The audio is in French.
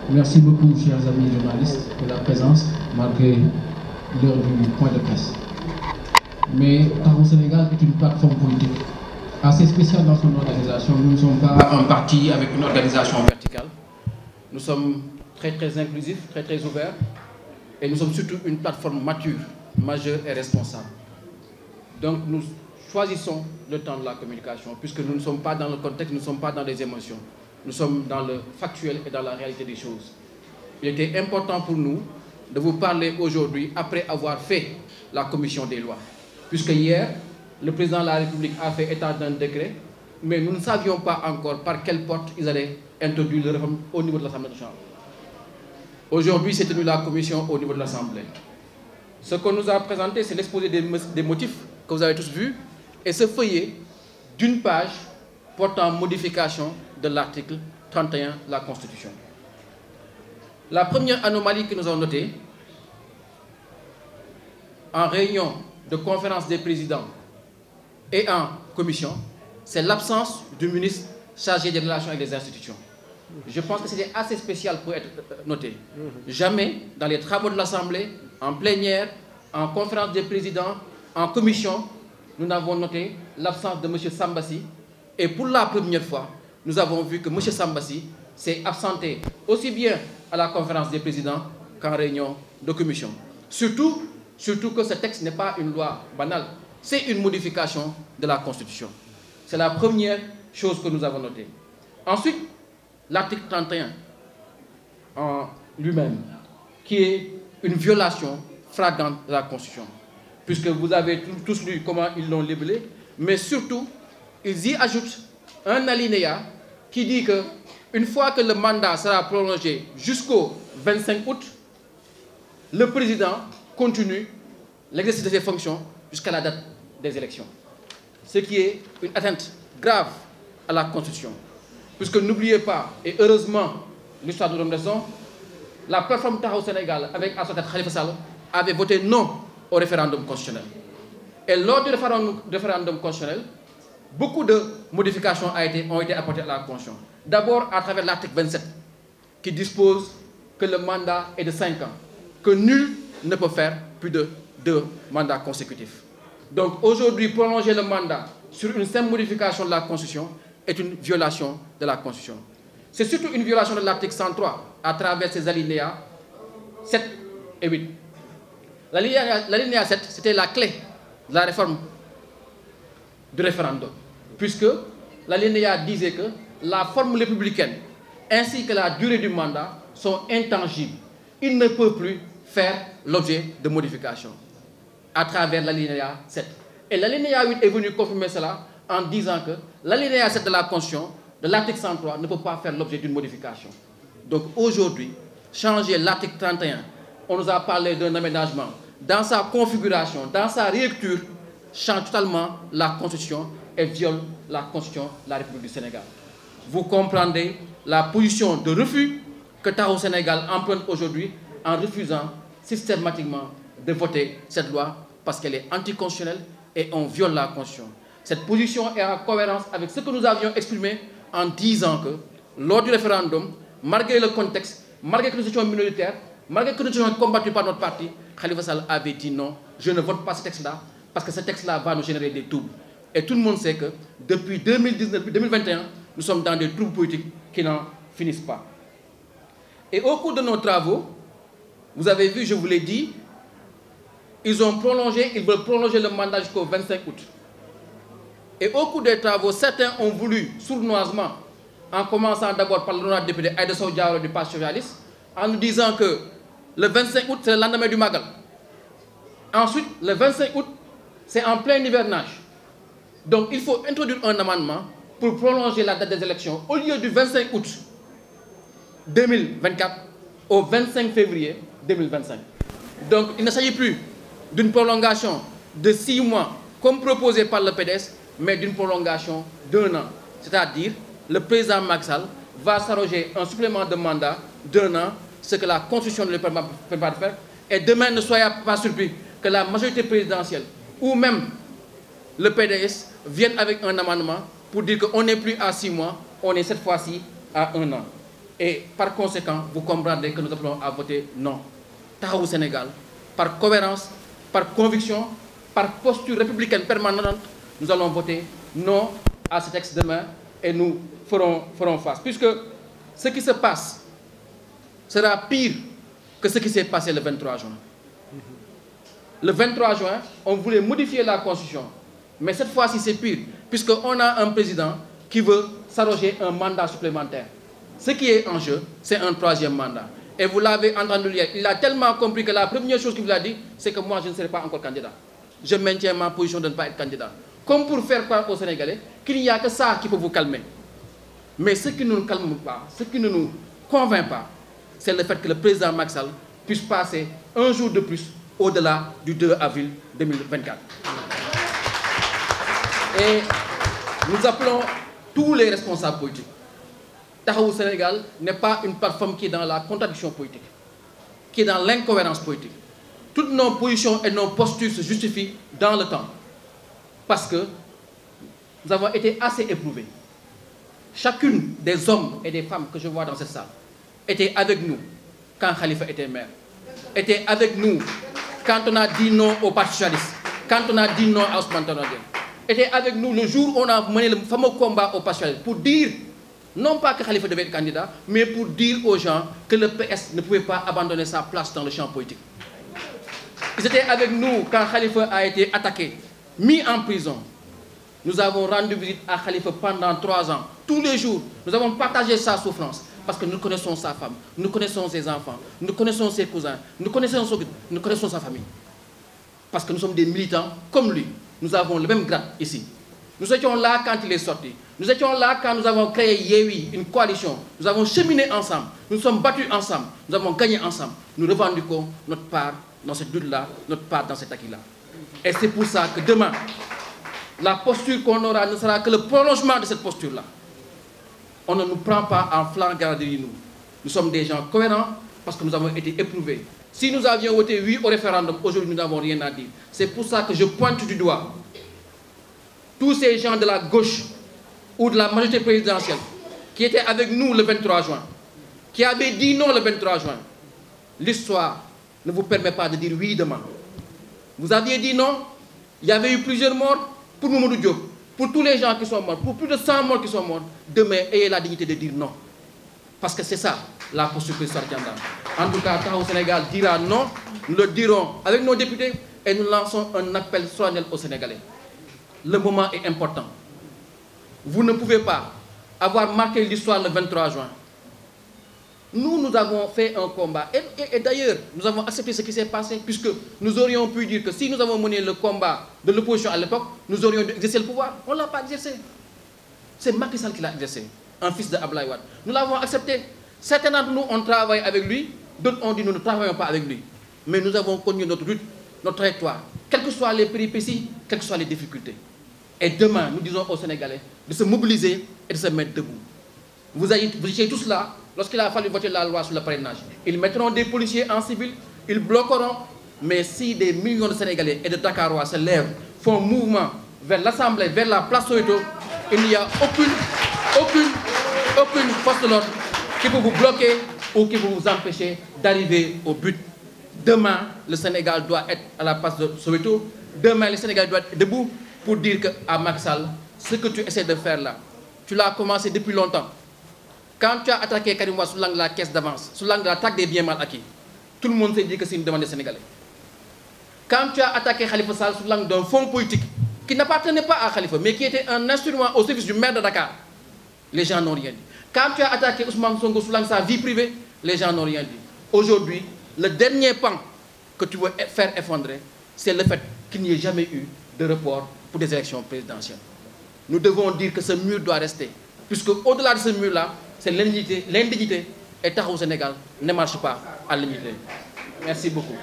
Merci beaucoup, chers amis journalistes, de la présence, malgré l'heure du point de presse. Mais Taxawu Sénégal est une plateforme politique assez spéciale dans son organisation. Nous ne sommes pas un parti avec une organisation verticale. Nous sommes très inclusifs, très ouverts. Et nous sommes surtout une plateforme mature, majeure et responsable. Donc nous choisissons le temps de la communication, puisque nous ne sommes pas dans le contexte, nous ne sommes pas dans les émotions. Nous sommes dans le factuel et dans la réalité des choses. Il était important pour nous de vous parler aujourd'hui après avoir fait la commission des lois. Puisque hier, le président de la République a fait état d'un décret, mais nous ne savions pas encore par quelle porte ils allaient introduire le réforme au niveau de l'Assemblée nationale. Aujourd'hui, c'est tenu la commission au niveau de l'Assemblée. Ce qu'on nous a présenté, c'est l'exposé des motifs que vous avez tous vus, et ce feuillet d'une page portant modification de l'article 31 de la Constitution. La première anomalie que nous avons notée, en réunion de conférence des présidents et en commission, c'est l'absence du ministre chargé des relations avec les institutions. Je pense que c'était assez spécial pour être noté. Jamais, dans les travaux de l'Assemblée, en plénière, en conférence des présidents, en commission, nous n'avons noté l'absence de M. Sambassi. Et pour la première fois, nous avons vu que M. Sambassi s'est absenté aussi bien à la conférence des présidents qu'en réunion de commission. Surtout que ce texte n'est pas une loi banale, c'est une modification de la Constitution. C'est la première chose que nous avons notée. Ensuite, l'article 31 en lui-même, qui est une violation flagrante de la Constitution. Puisque vous avez tous lu comment ils l'ont labellé, mais surtout, ils y ajoutent un alinéa qui dit que une fois que le mandat sera prolongé jusqu'au 25 août, le président continue l'exercice de ses fonctions jusqu'à la date des élections. Ce qui est une atteinte grave à la Constitution. Puisque n'oubliez pas, et heureusement, l'histoire nous donne raison, la plateforme Taxawu Sénégal, avec à sa tête Khalifa Sall, avait voté non au référendum constitutionnel. Et lors du référendum constitutionnel, beaucoup de modifications ont été apportées à la Constitution. D'abord à travers l'article 27, qui dispose que le mandat est de 5 ans, que nul ne peut faire plus de 2 mandats consécutifs. Donc aujourd'hui, prolonger le mandat sur une simple modification de la Constitution est une violation de la Constitution. C'est surtout une violation de l'article 103 à travers ses alinéas 7 et 8. L'alinéa 7, c'était la clé de la réforme du référendum, puisque l'alinéa disait que la forme républicaine ainsi que la durée du mandat sont intangibles. Il ne peut plus faire l'objet de modifications à travers l'alinéa 7. Et l'alinéa 8 est venu confirmer cela en disant que l'alinéa 7 de la Constitution, de l'article 103, ne peut pas faire l'objet d'une modification. Donc aujourd'hui, changer l'article 31, on nous a parlé d'un aménagement, dans sa configuration, dans sa rélecture, change totalement la Constitution et viole la Constitution de la République du Sénégal. Vous comprendrez la position de refus que Taxawu Sénégal emprunte aujourd'hui en refusant systématiquement de voter cette loi parce qu'elle est anticonstitutionnelle et on viole la Constitution. Cette position est en cohérence avec ce que nous avions exprimé en disant que lors du référendum, malgré le contexte, malgré que nous étions minoritaires, malgré que nous étions combattus par notre parti, Khalifa Sall avait dit non, je ne vote pas ce texte-là parce que ce texte-là va nous générer des troubles. Et tout le monde sait que depuis 2019-2021, nous sommes dans des troubles politiques qui n'en finissent pas. Et au cours de nos travaux, vous avez vu, je vous l'ai dit, ils veulent prolonger le mandat jusqu'au 25 août. Et au cours des travaux, certains ont voulu, sournoisement, en commençant d'abord par l'honorable député Aïda Sow Diawara du Parti socialiste, en nous disant que le 25 août, c'est le lendemain du Magal. Ensuite, le 25 août, c'est en plein hivernage. Donc, il faut introduire un amendement pour prolonger la date des élections au lieu du 25 août 2024 au 25 février 2025. Donc, il ne s'agit plus d'une prolongation de 6 mois comme proposé par le PDS, mais d'une prolongation d'1 an. C'est-à-dire, le président Macky Sall va s'arroger un supplément de mandat d'1 an, ce que la Constitution ne lui permet pas de faire. Et demain, ne soyez pas surpris que la majorité présidentielle ou même le PDS vienne avec un amendement pour dire qu'on n'est plus à 6 mois, on est cette fois-ci à 1 an. Et par conséquent, vous comprendrez que nous appelons à voter non. Taxawu Sénégal, par cohérence, par conviction, par posture républicaine permanente, nous allons voter non à ce texte demain et nous ferons face. Puisque ce qui se passe sera pire que ce qui s'est passé le 23 juin. Le 23 juin, on voulait modifier la Constitution. Mais cette fois-ci, c'est pire, puisqu'on a un président qui veut s'arroger un mandat supplémentaire. Ce qui est en jeu, c'est un 3e mandat. Et vous l'avez entendu hier, il a tellement compris que la première chose qu'il vous a dit, c'est que moi, je ne serai pas encore candidat. Je maintiens ma position de ne pas être candidat. Comme pour faire croire aux Sénégalais qu'il n'y a que ça qui peut vous calmer. Mais ce qui ne nous calme pas, ce qui ne nous convainc pas, c'est le fait que le président Macky Sall puisse passer un jour de plus au-delà du 2 avril 2024. Et nous appelons tous les responsables politiques. Taxawu Sénégal n'est pas une plateforme qui est dans la contradiction politique, qui est dans l'incohérence politique. Toutes nos positions et nos postures se justifient dans le temps. Parce que nous avons été assez éprouvés. Chacune des hommes et des femmes que je vois dans cette salle était avec nous quand Khalifa était maire, était avec nous quand on a dit non au Parti socialiste, quand on a dit non à Ousmane Tanor Dieng, était avec nous le jour où on a mené le fameux combat au Parti socialiste pour dire, non pas que Khalifa devait être candidat, mais pour dire aux gens que le PS ne pouvait pas abandonner sa place dans le champ politique. Ils étaient avec nous quand Khalifa a été attaqué, mis en prison. Nous avons rendu visite à Khalifa pendant 3 ans. Tous les jours, nous avons partagé sa souffrance. Parce que nous connaissons sa femme, nous connaissons ses enfants, nous connaissons ses cousins, nous connaissons sa famille. Parce que nous sommes des militants comme lui. Nous avons le même grade ici. Nous étions là quand il est sorti. Nous étions là quand nous avons créé Yewwi, une coalition. Nous avons cheminé ensemble. Nous nous sommes battus ensemble. Nous avons gagné ensemble. Nous revendiquons notre part dans cette lutte-là, notre part dans cet acquis-là. Et c'est pour ça que demain, la posture qu'on aura ne sera que le prolongement de cette posture-là. On ne nous prend pas en flanc garderie, nous. Nous sommes des gens cohérents parce que nous avons été éprouvés. Si nous avions voté oui au référendum, aujourd'hui nous n'avons rien à dire. C'est pour ça que je pointe du doigt tous ces gens de la gauche ou de la majorité présidentielle qui étaient avec nous le 23 juin, qui avaient dit non le 23 juin. L'histoire ne vous permet pas de dire oui demain. Vous aviez dit non, il y avait eu plusieurs morts pour Mamadou Diop, pour tous les gens qui sont morts, pour plus de 100 morts qui sont morts. Demain, ayez la dignité de dire non. Parce que c'est ça, la posture que l'histoire tiendra. En tout cas, Taxawu Sénégal dira non, nous le dirons avec nos députés et nous lançons un appel solennel aux Sénégalais. Le moment est important. Vous ne pouvez pas avoir marqué l'histoire le 23 juin. Nous avons fait un combat. Et d'ailleurs, nous avons accepté ce qui s'est passé, puisque nous aurions pu dire que si nous avons mené le combat de l'opposition à l'époque, nous aurions dû exercer le pouvoir. On ne l'a pas exercé. C'est Macky Sall qui l'a exercé, un fils de Abdoulaye Wade. Nous l'avons accepté. Certains d'entre nous ont travaillé avec lui, d'autres ont dit nous ne travaillons pas avec lui. Mais nous avons connu notre lutte, notre trajectoire, quelles que soient les péripéties, quelles que soient les difficultés. Et demain, nous disons aux Sénégalais de se mobiliser et de se mettre debout. Vous étiez tous là lorsqu'il a fallu voter la loi sur le parrainage. Ils mettront des policiers en civil, ils bloqueront. Mais si des millions de Sénégalais et de Dakarois se lèvent, font mouvement vers l'Assemblée, vers la place Soweto, il n'y a aucune force de l'ordre qui peut vous bloquer ou qui peut vous empêcher d'arriver au but. Demain, le Sénégal doit être à la place de Soweto. Demain, le Sénégal doit être debout pour dire qu'à Macky Sall, ce que tu essaies de faire là, tu l'as commencé depuis longtemps. Quand tu as attaqué Karim Wade sous l'angle de la caisse d'avance, sous l'angle de l'attaque des biens mal acquis, tout le monde s'est dit que c'est une demande des Sénégalais. Quand tu as attaqué Khalifa Sall sous l'angle d'un fonds politique qui n'appartenait pas à Khalifa, mais qui était un instrument au service du maire de Dakar, les gens n'ont rien dit. Quand tu as attaqué Ousmane Sonko sous l'angle de sa vie privée, les gens n'ont rien dit. Aujourd'hui, le dernier pan que tu veux faire effondrer, c'est le fait qu'il n'y ait jamais eu de report pour des élections présidentielles. Nous devons dire que ce mur doit rester, puisque au-delà de ce mur-là, c'est l'indignité, et Taxawu Sénégal ne marche pas à l'unité. Merci beaucoup.